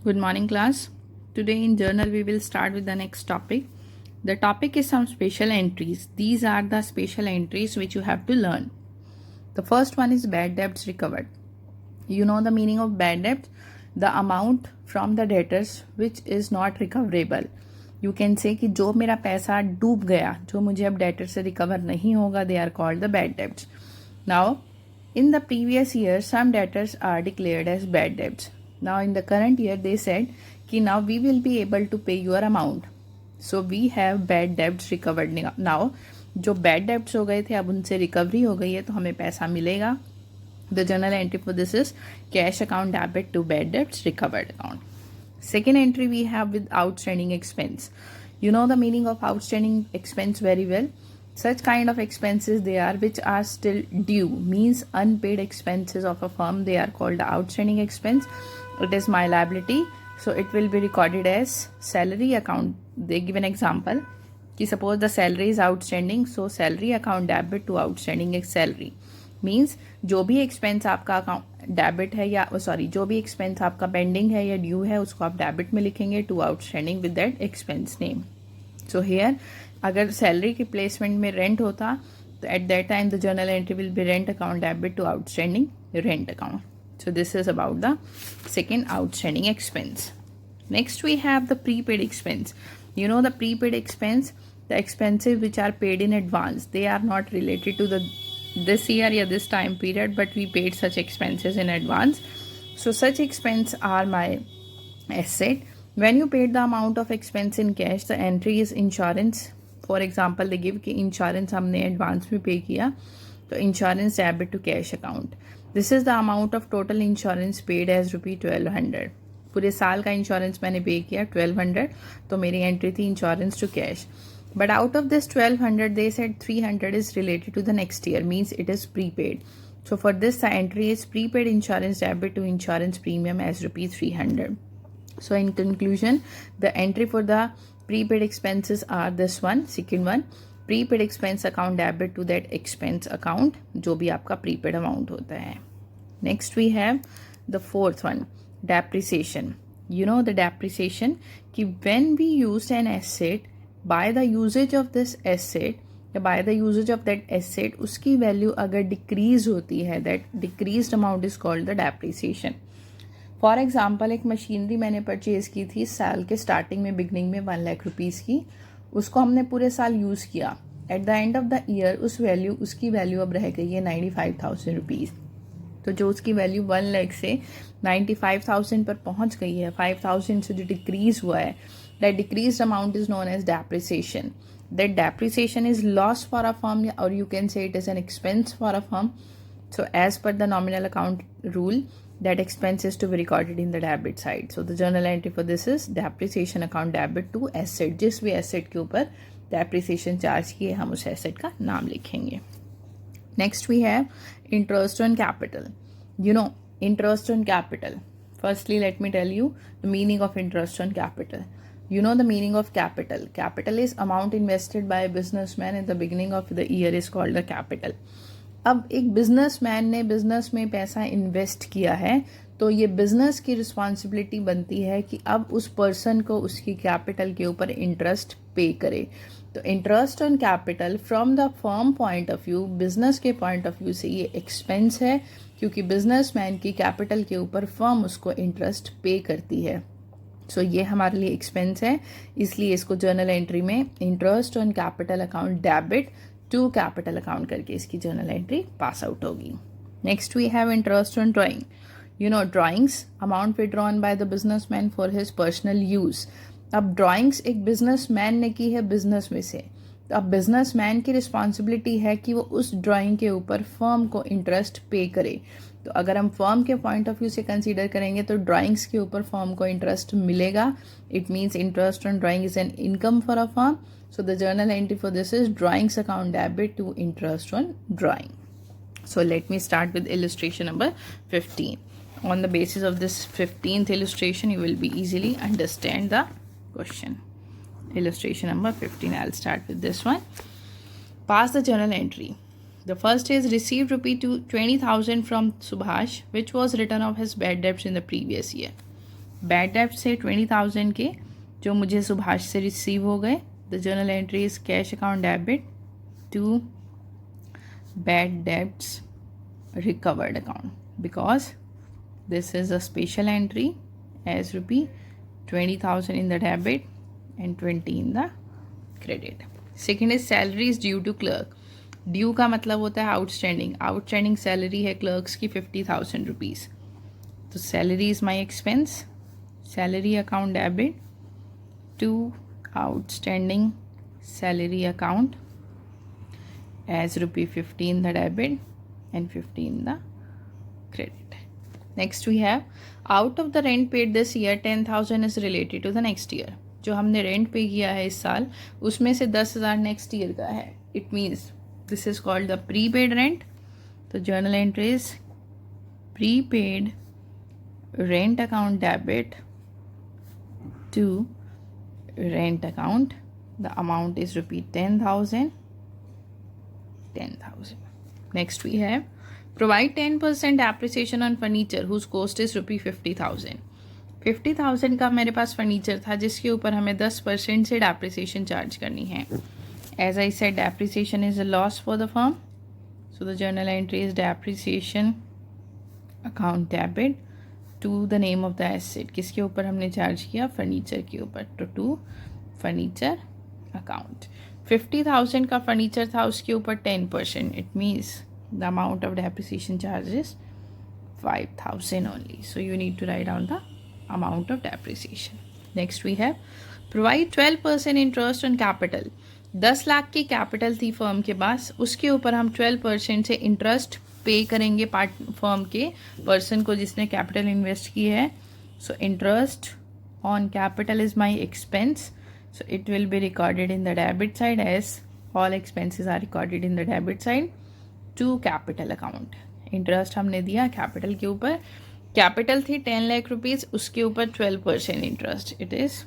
Good morning, class. Today in journal we will start with the next topic. The topic is some special entries. These are the special entries which you have to learn. The first one is bad debts recovered. You know the meaning of bad debt? The amount from the debtors which is not recoverable. You can say कि जो मेरा पैसा डूब गया, जो मुझे अब debtor से रिकवर नहीं होगा, they are called the bad debts. Now, in the previous year, some debtors are declared as bad debts. Now, in the current year, they said कि now we will be able to pay your amount. So we have bad debts recovered now. जो bad debts हो गए थे अब उनसे recovery हो गई है तो हमें पैसा मिलेगा. The journal entry for this is cash account debit to bad debts recovered account. Second entry we have with outstanding expense. You know the meaning of outstanding expense very well. Such kind of expenses they are which are still due, means unpaid expenses of a firm, they are called outstanding expense. It is my liability, so it will be recorded as salary account. They give an example कि suppose the salary is outstanding, so salary account debit to outstanding salary means जो भी expense आपका account debit है या sorry जो भी expense आपका pending है या ड्यू है उसको आप डेबिट में लिखेंगे to outstanding with that expense name. So here अगर सैलरी के प्लेसमेंट में रेंट होता तो at that time the journal entry will be rent account debit to outstanding rent account. So this is about the second outstanding expense. Next we have the prepaid expense. You know the prepaid expense, the expenses which are paid in advance. They are not related to the this year or this time period, but we paid such expenses in advance. So such expense are my asset. When you paid the amount of expense in cash, the entry is insurance. For example, they give कि insurance हमने advance में pay किया तो insurance debit to cash account. This is the amount of total insurance paid as ₹1200. पूरे साल का insurance मैंने pay किया 1200 तो मेरी एंट्री थी insurance to cash. But out of this 1200, they said 300 is related to the next year, means it is prepaid. So for this, the entry is prepaid insurance debit to insurance premium as ₹300. So in conclusion, the entry for the prepaid expenses are this one, second one, prepaid expense account debit to that expense account, जो भी आपका prepaid amount होता है. Next we have the fourth one, depreciation. You know the depreciation कि when we use an asset, by the usage of this asset या by the usage of that asset उसकी value अगर decrease होती है, that decreased amount is called the depreciation. For example एक machinery मैंने purchase की थी साल के स्टार्टिंग में बिगनिंग में 1 लाख रुपीज़ की, उसको हमने पूरे साल यूज़ किया. At the end of the year उसकी वैल्यू अब रह गई है 95,000 रुपीज़. तो जो उसकी वैल्यू 1 लाख से 95,000 पर पहुंच गई है, 5,000 से जो डिक्रीज हुआ है, that decrease amount is known as depreciation. That depreciation is loss for a firm और you can say it is an expense for a firm. So as per the nominal account rule, that expense is to be recorded in the debit side. So the journal entry for this is depreciation account debit to asset. जिस भी asset के ऊपर depreciation charge की है हम उस asset का नाम लिखेंगे. Next we have interest on capital. You know interest on capital. Firstly, let me tell you the meaning of interest on capital. You know the meaning of capital. Capital is amount invested by a businessman in the beginning of the year is called the capital. अब एक businessman ने business में पैसा invest किया है तो ये business की रिस्पॉन्सिबिलिटी बनती है कि अब उस पर्सन को उसकी कैपिटल के ऊपर इंटरेस्ट पे करे. तो interest on capital from the firm point of view, business के पॉइंट ऑफ व्यू से ये एक्सपेंस है क्योंकि बिजनेसमैन की कैपिटल के ऊपर फर्म उसको इंटरेस्ट पे करती है. सो ये हमारे लिए एक्सपेंस है, इसलिए इसको जर्नल एंट्री में interest on capital account debit to capital account करके इसकी जर्नल एंट्री पास आउट होगी. Next we have interest on drawing. You know drawings amount withdrawn by the businessman for his personal use. अब drawings एक businessman ने की है business में से, तो अब बिजनेसमैन की रिस्पॉन्सिबिलिटी है कि वो उस ड्राइंग के ऊपर फर्म को इंटरेस्ट पे करे. तो अगर हम फर्म के पॉइंट ऑफ व्यू से कंसीडर करेंगे तो ड्राइंग्स के ऊपर फर्म को इंटरेस्ट मिलेगा. It means interest on drawing is an income for a firm. So the journal entry for this is drawings account debit to interest on drawing. So let me start with illustration number 15. On the basis of this 15th illustration, you will be easily understand the question. Illustration number 15. I'll start with this one. Pass the journal entry. The first is received ₹20,000 from Subhash, which was written off his bad debts in the previous year. Bad डेब्ट से 20,000 के जो मुझे सुभाष से receive हो गए, the journal entry is cash account debit to bad debts recovered account because this is a special entry as rupee 20,000 in the debit and 20 in the credit. Second is salary is due to clerk. Due का मतलब होता है outstanding. Outstanding salary है clerks की 50,000 rupees. तो salary is my expense. Salary account debit to outstanding salary account as rupee 50 in the debit and 50 in the credit. Next we have out of the rent paid this year 10,000 is related to the next year. जो हमने rent पे किया है इस साल उसमें से 10,000 next year का है. It means this is called the prepaid rent. तो journal entry is prepaid rent account debit to rent account. The amount is rupee 10,000. Next we have provide 10% appreciation on furniture whose cost is rupee 50,000. 50,000 का मेरे पास furniture था जिसके ऊपर हमें 10% से depreciation charge करनी है. As I said, depreciation is a loss for the firm. So the journal entry is depreciation account debit to the name of the asset. किसके ऊपर हमने चार्ज किया? फर्नीचर के ऊपर. to furniture account. 50,000 का furniture था उसके ऊपर 10%. It means the amount of depreciation charges 5,000 only. So you need to write down the amount of depreciation. Next we have provide 12% interest on capital. 10 lakh की capital थी firm के पास, उसके ऊपर हम 12% से इंटरेस्ट पे करेंगे फर्म के पर्सन को जिसने कैपिटल इन्वेस्ट की है. So interest on capital is my expense. So it will be recorded in the debit side as all expenses are recorded in the debit side to capital account. Interest हमने दिया capital के ऊपर. Capital थी 10 lakh rupees, उसके ऊपर 12% interest. It is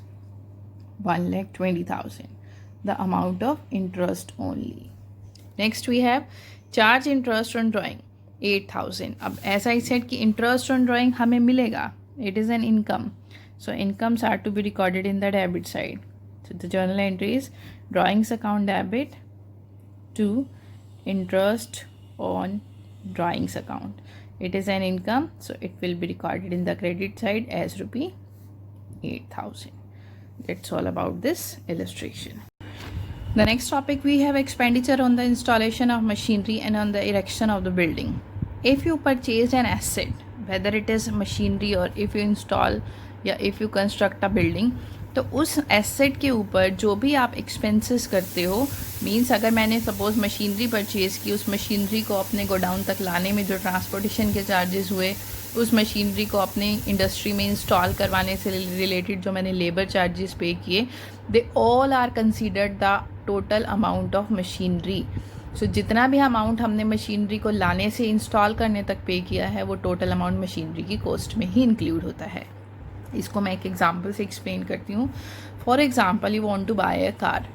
1,20,000. The amount of interest only. Next we have charge interest on drawing 8,000. अब ऐसा ही set कि इंटरेस्ट ऑन ड्राइंग हमें मिलेगा. It is an income. So incomes are to be recorded in the debit side. So the journal entry is drawings account debit to interest on drawings account. It is an income, so it will be recorded in the credit side as rupee 8,000. That's all about this illustration. The next topic we have expenditure on the installation of machinery and on the erection of the building. If you purchase an asset, whether it is machinery or if you install या if you construct a building, तो उस asset के ऊपर जो भी आप expenses करते हो, मींस अगर मैंने सपोज मशीनरी परचेज़ की, उस मशीनरी को अपने गोडाउन तक लाने में जो ट्रांसपोर्टेशन के चार्जेस हुए, उस मशीनरी को अपने इंडस्ट्री में इंस्टॉल करवाने से रिलेटेड जो मैंने लेबर चार्जेस पे किए, they all are considered the total amount of machinery. So जितना भी अमाउंट हमने मशीनरी को लाने से इंस्टॉल करने तक पे किया है वो टोटल अमाउंट मशीनरी की कॉस्ट में ही इंक्लूड होता है. इसको मैं एक एग्जांपल से एक्सप्लेन करती हूँ. For example you want to buy a car.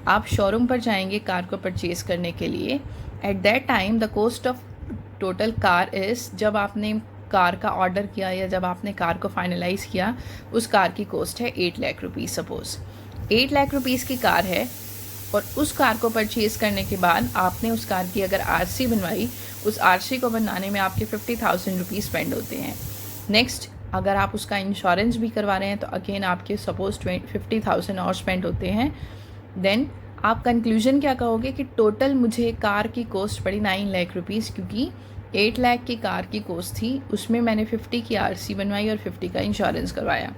आप शोरूम पर जाएंगे कार को परचेज़ करने के लिए. At that time the cost of total car is, जब आपने कार का ऑर्डर किया या जब आपने कार को फाइनलाइज़ किया, उस कार की कॉस्ट है 8 lakh rupees. Suppose 8 lakh rupees की कार है और उस कार को परचेज़ करने के बाद आपने उस कार की अगर आरसी बनवाई, उस आरसी को बनाने में आपके 50,000 रुपीज़ स्पेंड होते हैं. नेक्स्ट अगर आप उसका इंश्योरेंस भी करवा रहे हैं तो अगेन आपके सपोज 50,000 और स्पेंड होते हैं. देन आप कंक्लूजन क्या कहोगे कि टोटल मुझे कार की कॉस्ट पड़ी 9 लाख रुपीज़, क्योंकि 8 लाख की कार की कॉस्ट थी, उसमें मैंने 50 की आरसी बनवाई और 50 का इंश्योरेंस करवाया.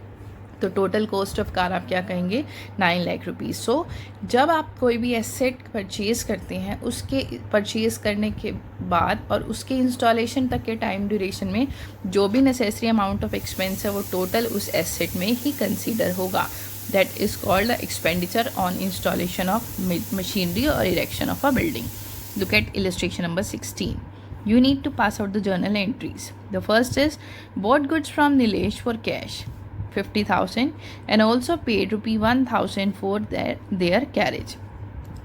तो टोटल कॉस्ट ऑफ कार आप क्या कहेंगे? 9 लाख रुपीज़. सो जब आप कोई भी एसेट परचेज़ करते हैं, उसके परचेज़ करने के बाद और उसके इंस्टॉलेशन तक के टाइम ड्यूरेशन में जो भी नेसेसरी अमाउंट ऑफ एक्सपेंस है वो टोटल उस एसेट में ही कंसीडर होगा. That is called the expenditure on installation of machinery और erection of a building. Look at illustration number 16. You need to pass out the journal entries. The first is bought goods from Nilesh for cash 50,000 and also paid rupee 1,000 for their carriage.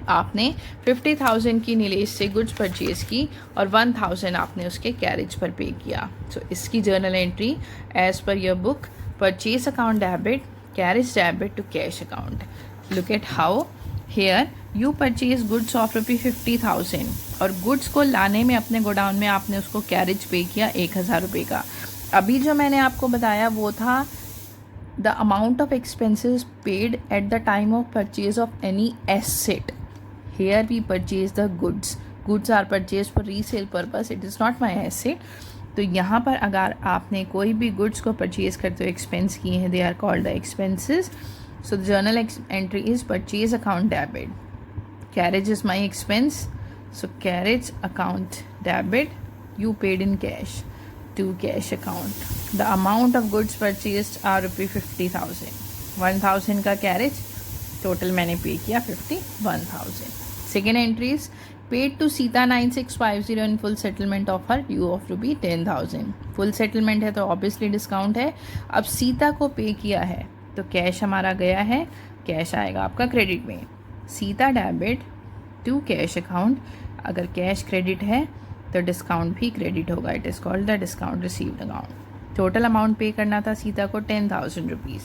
आपने 50,000 की नीलेश से goods purchase की और 1,000 आपने उसके carriage पर पे किया. सो इसकी journal entry as per your book purchase account debit, carriage debit to cash account. Look at how here you purchase goods of ₹50,000 और गुड्स को लाने में अपने गोडाउन में आपने उसको कैरेज पे किया 1,000 रुपये का. अभी जो मैंने आपको बताया वो था the amount of expenses paid at the time of purchase of any asset. Here we purchase the goods. Goods are purchased for resale purpose. It is not my asset. तो यहाँ पर अगर आपने कोई भी गुड्स को परचेज करते हुए एक्सपेंस किए हैं, they are called the expenses. So the journal entry is purchase account debit. Carriage is my expense, so carriage account debit. You paid in cash to cash account. The amount of goods purchased are ₹50,000. 1,000 का carriage, total मैंने pay किया 51,000. Second entry is paid to Sita 9650 in full settlement of her due of ₹10,000. Full settlement है तो obviously discount है. अब सीता को पे किया है तो कैश हमारा गया है, कैश आएगा आपका क्रेडिट में. Sita debit to cash account. अगर कैश क्रेडिट है तो डिस्काउंट भी क्रेडिट होगा. It is called the discount received account. Total amount pay करना था सीता को 10,000 रुपीज़.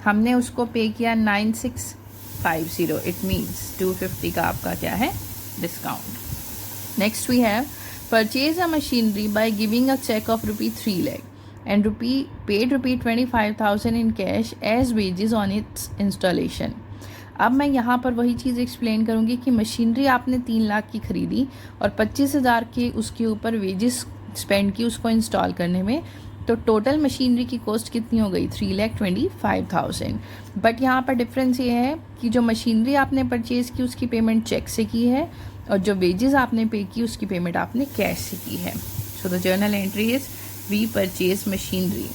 हमने उसको पे किया 9650. इट मीन्स 250 का आपका क्या है, discount. Next we have purchase a machinery by giving a check of ₹3 lakh and paid ₹25,000 in cash as wages on its installation. अब मैं यहाँ पर वही चीज़ एक्सप्लेन करूँगी कि मशीनरी आपने 3 लाख की ख़रीदी और 25,000 के उसके ऊपर वेजेस स्पेंड की उसको इंस्टॉल करने में, तो टोटल मशीनरी की कॉस्ट कितनी हो गई, 3,25,000. बट यहाँ पर डिफरेंस ये है कि जो मशीनरी आपने परचेज़ की उसकी पेमेंट चेक से की है और जो वेजेस आपने पे की उसकी पेमेंट आपने कैश से की है. So the journal entry is we purchase machinery.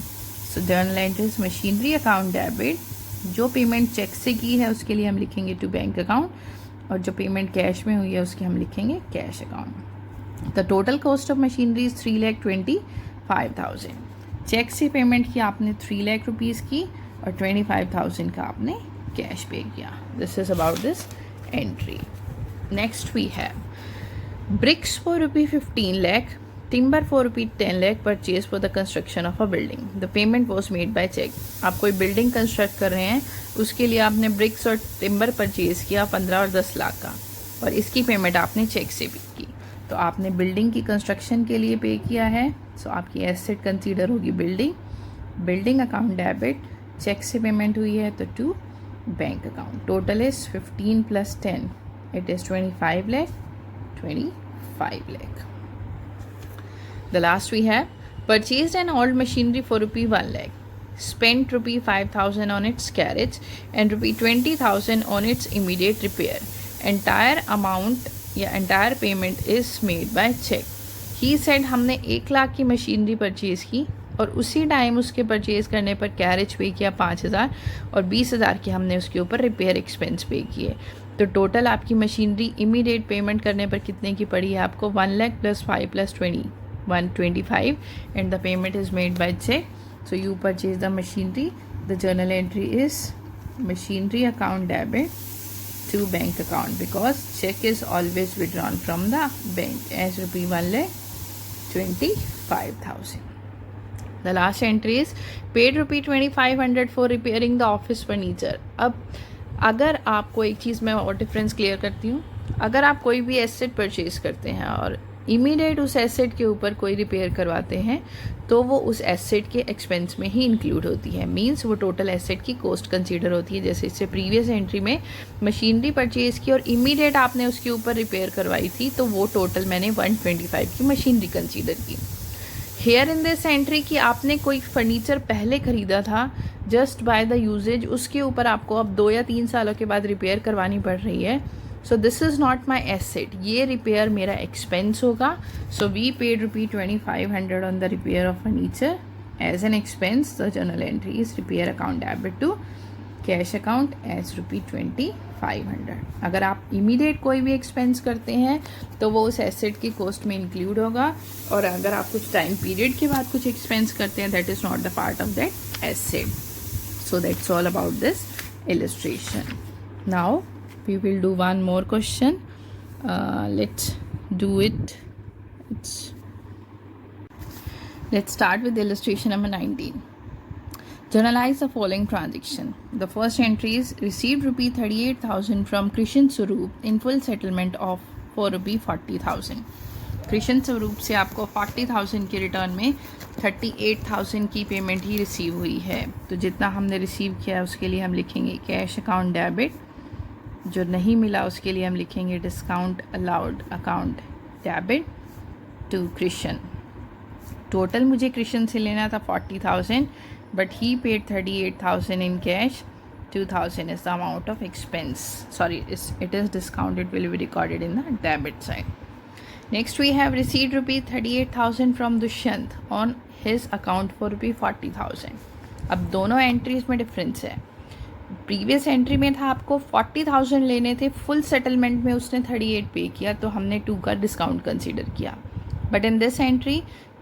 So journal entry is machinery account debit. जो पेमेंट चेक से की है उसके लिए हम लिखेंगे टू बैंक अकाउंट, और जो पेमेंट कैश में हुई है उसकी हम लिखेंगे cash account. The total cost of machinery is 3,25,000. Cheque से पेमेंट की आपने 3 लाख रुपीज़ की और 25,000 का आपने कैश पे किया. This is about this entry. Next we have bricks for ₹15 lakh, timber for ₹10 lakh purchase for the construction of a building. The payment was made by cheque. आप कोई building construct कर रहे हैं, उसके लिए आपने BRICS और टिम्बर परचेज किया 15 और 10 लाख का, और इसकी पेमेंट आपने चेक से भी की. तो आपने बिल्डिंग की कंस्ट्रक्शन के लिए पे किया है, सो आपकी एसेट कंसीडर होगी building. Building account debit. Cheque से पेमेंट हुई है तो to bank account. Total is 15 + 10, it is 25 lakh. 25 lakh. The last we have purchased an old machinery for ₹1 lakh, spent ₹5,000 on its carriage and ₹20,000 on its immediate repair. Entire amount या entire payment is made by check. He said हमने 1 लाख की machinery purchase की और उसी time उसके purchase करने पर carriage पे किया 5,000 और 20,000 की हमने उसके ऊपर रिपेयर एक्सपेंस पे किए. तो टोटल आपकी मशीनरी इमीडिएट पेमेंट करने पर कितने की पड़ी है आपको, 1 lakh + 5 + 20, 125, and the payment is made by check. So you purchase the machinery. The journal entry is machinery account debit to bank account because check is always withdrawn from the bank as ₹1,25,000. The last entry is paid ₹2,500 for repairing the office furniture. अब अगर आपको एक चीज़ मैं और difference clear करती हूँ. अगर आप कोई भी एसेट परचेज करते हैं और इमीडिएट उस एसेट के ऊपर कोई रिपेयर करवाते हैं तो वो उस एसेट के एक्सपेंस में ही इंक्लूड होती है. मींस वो टोटल एसेट की कॉस्ट कंसीडर होती है. जैसे इससे प्रीवियस एंट्री में मशीनरी परचेज की और इमीडिएट आपने उसके ऊपर रिपेयर करवाई थी तो वो टोटल मैंने 125 की मशीनरी कंसीडर की. हेयर इन दिस एंट्री कि आपने कोई फर्नीचर पहले ख़रीदा था जस्ट बाय द यूजेज, उसके ऊपर आपको अब 2 या 3 सालों के बाद रिपेयर करवानी पड़ रही है. So this is not my asset. ये रिपेयर मेरा एक्सपेंस होगा. So we paid ₹2,500 on the repair of furniture as an expense. The journal entry is repair account debit to cash account as ₹2,500. अगर आप immediate कोई भी expense करते हैं तो वो उस एसेट की कॉस्ट में इंक्लूड होगा, और अगर आप कुछ टाइम पीरियड के बाद कुछ एक्सपेंस करते हैं that is not the part of that asset. So that's all about this illustration. Now we will do one more question. Let's do it. Let's start with illustration number 19. Journalize the following transaction. The first entry is received rupee 38,000 from Krishan Swaroop in full settlement of for rupee 40,000. Krishna स्वरूप से आपको 40,000 के return में 38,000 की payment ही receive हुई है. तो जितना हमने रिसीव किया है उसके लिए हम लिखेंगे कैश अकाउंट डेबिट. जो नहीं मिला उसके लिए हम लिखेंगे discount allowed account debit to Krishna. Total मुझे कृष्ण से लेना था 40,000 but he paid 38,000 in cash. 2,000 is the amount of expense. Sorry, it is discount. It will be recorded in the debit side. Next we have received rupee 38,000 from Dushyant on his account for rupee 40,000. अब दोनों entries में difference है. Previous entry में था आपको 40,000 लेने थे, full settlement में उसने 38 पे किया तो हमने 2 का डिस्काउंट कंसीडर किया. बट इन दिस एंट्री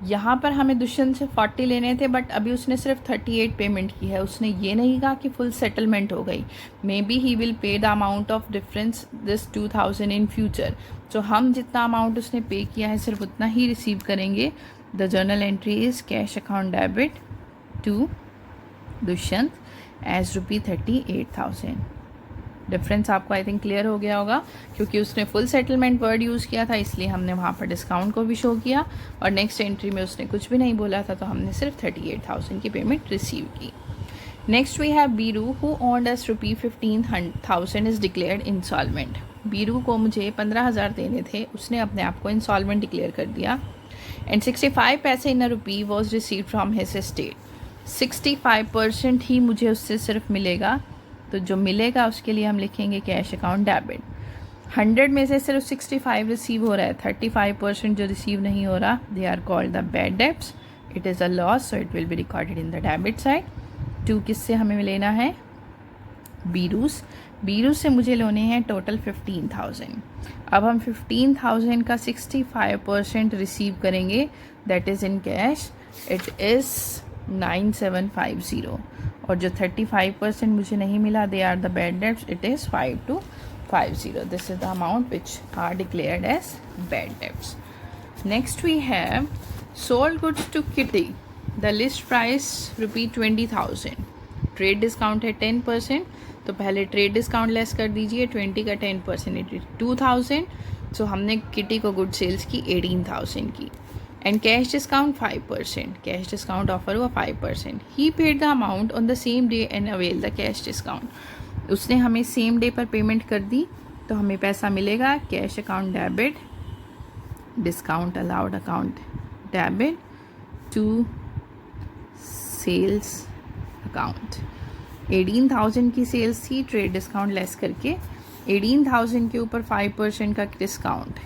यहाँ पर हमें दुष्यंत से 40 लेने थे बट अभी उसने सिर्फ 38 पेमेंट की है. उसने ये नहीं कहा कि फुल सेटलमेंट हो गई. May be he will pay the amount of difference this 2,000 in future. तो हम जितना अमाउंट उसने पे किया है सिर्फ उतना ही रिसीव करेंगे. The journal entry is cash account debit to Dushyant as rupee 38,000. Difference आपको आई थिंक क्लियर हो गया होगा. क्योंकि उसने फुल सेटलमेंट वर्ड यूज़ किया था इसलिए हमने वहाँ पर डिस्काउंट को भी शो किया और नेक्स्ट एंट्री में उसने कुछ भी नहीं बोला था तो हमने सिर्फ 38,000 की पेमेंट रिसीव की. Next we have Biru who owned us rupee 15,000 is declared instalment. Biru को मुझे 15,000 देने थे, उसने अपने आप को इंस्टॉलमेंट डिक्लेयर कर दिया. एंड 65 पैसे in a rupee was receive from his estate. 65% ही मुझे उससे सिर्फ मिलेगा. तो जो मिलेगा उसके लिए हम लिखेंगे कैश अकाउंट डेबिट. 100 में से सिर्फ 65 रिसीव हो रहा है, 35% जो रिसीव नहीं हो रहा they are called the bad debts. It is a loss so it will be recorded in the debit side. 2 किससे हमें लेना है? बीरूस. बीरूस से मुझे लेने हैं टोटल 15,000. अब हम 15,000 का 65% रिसीव करेंगे that is in cash. It is 9750 और जो 35% मुझे नहीं मिला they are the bad debts. It is 5250. This is the amount which are declared as bad debts. Next we have sold goods to Kitty. The list price rupee 20,000. Trade discount है 10%. तो पहले trade discount less कर दीजिए. 20 का 10% it is 2,000. सो हमने kitty को good sales की 18,000 की. And cash discount 5%. Cash discount offer हुआ 5%. He paid the amount on the same day and avail the cash discount. उसने हमें सेम डे पर पेमेंट कर दी तो हमें पैसा मिलेगा cash account debit discount allowed account debit to sales account. 18,000 की सेल्स थी ट्रेड डिस्काउंट लेस करके. 18,000 के ऊपर 5% का डिस्काउंट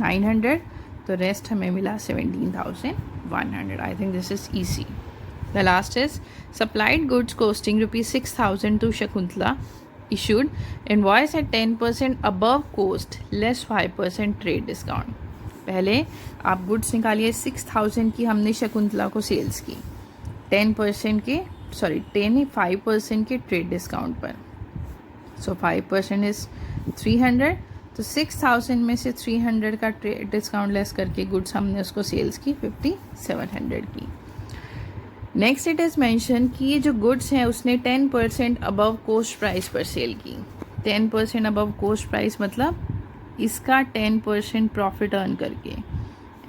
900. तो रेस्ट हमें मिला 17,100. I think this is easy. The last is supplied goods costing rupee 6,000 to Shakuntala. Issued invoice at 10% above cost less 5% trade discount. पहले आप गुड्स निकालिए. 6,000 की हमने शकुंतला को सेल्स की 10% के 5% के ट्रेड डिस्काउंट पर. सो 5% इज 300. तो 6,000 में से 300 का ट्रेड डिस्काउंट लेस करके गुड्स हमने उसको सेल्स की 5,700 की. नेक्स्ट इट इज़ मेंशन कि ये जो गुड्स हैं उसने 10% अबव कोस्ट प्राइस पर सेल की. 10% अबव कोस्ट प्राइस मतलब इसका 10% प्रॉफिट अर्न करके.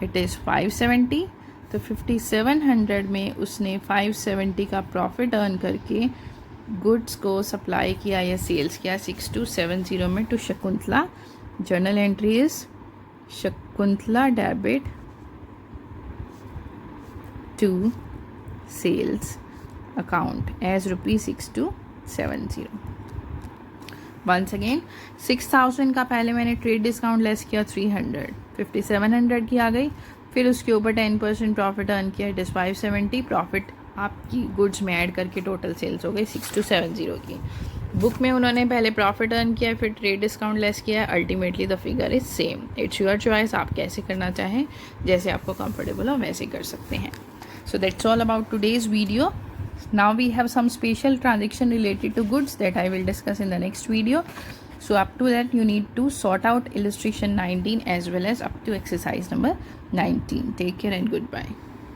It is 570. तो 5,700 में उसने 570 का प्रॉफिट अर्न करके गुड्स को सप्लाई किया या सेल्स किया 6270 में to Shakuntala. Journal entry is Shakuntala debit to sales account as rupee 6270. Once again 6,000 का पहले मैंने ट्रेड डिस्काउंट लेस किया 300. 5,700 की आ गई. फिर उसके ऊपर 10% प्रॉफिट अर्न किया. It is 570. प्रॉफिट आपकी गुड्स में ऐड करके टोटल सेल्स हो गई 6270 की. बुक में उन्होंने पहले प्रॉफिट अर्न किया फिर ट्रेड डिस्काउंट लेस किया. Ultimately the figure is same. It's your choice. आप कैसे करना चाहें, जैसे आपको कंफर्टेबल हो वैसे कर सकते हैं. So that's all about today's video. Now we have some special transaction related to goods that I will discuss in the next video. So up to that you need to sort out illustration 19 as well as up to exercise number 19. Take care and goodbye.